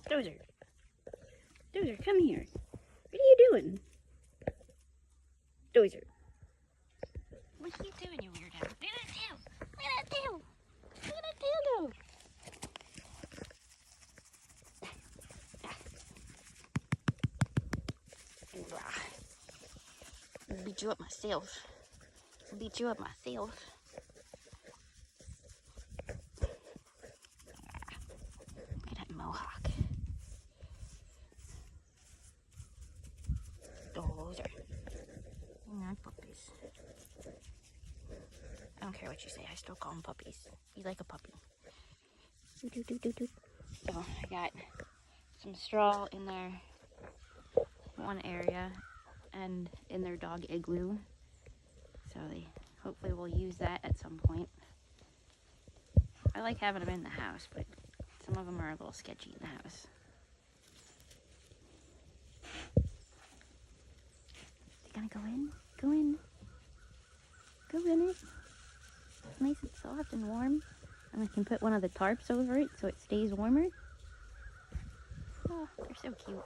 Dozer. Dozer, come here. What are you doing? Dozer. What are you doing, you weirdo? Look at that tail. Look at that tail. Look at that tail, though. I'll beat you up myself. I'll beat you up myself. Look at that mohawk. Dozer. Not puppies. I don't care what you say, I still call them puppies. You like a puppy. So I got some straw in their one area and in their dog igloo. So they hopefully will use that at some point. I like having them in the house, but some of them are a little sketchy in the house. You gonna go in? Go in. Go in it. It's nice and soft and warm. And I can put one of the tarps over it so it stays warmer. Oh, they're so cute.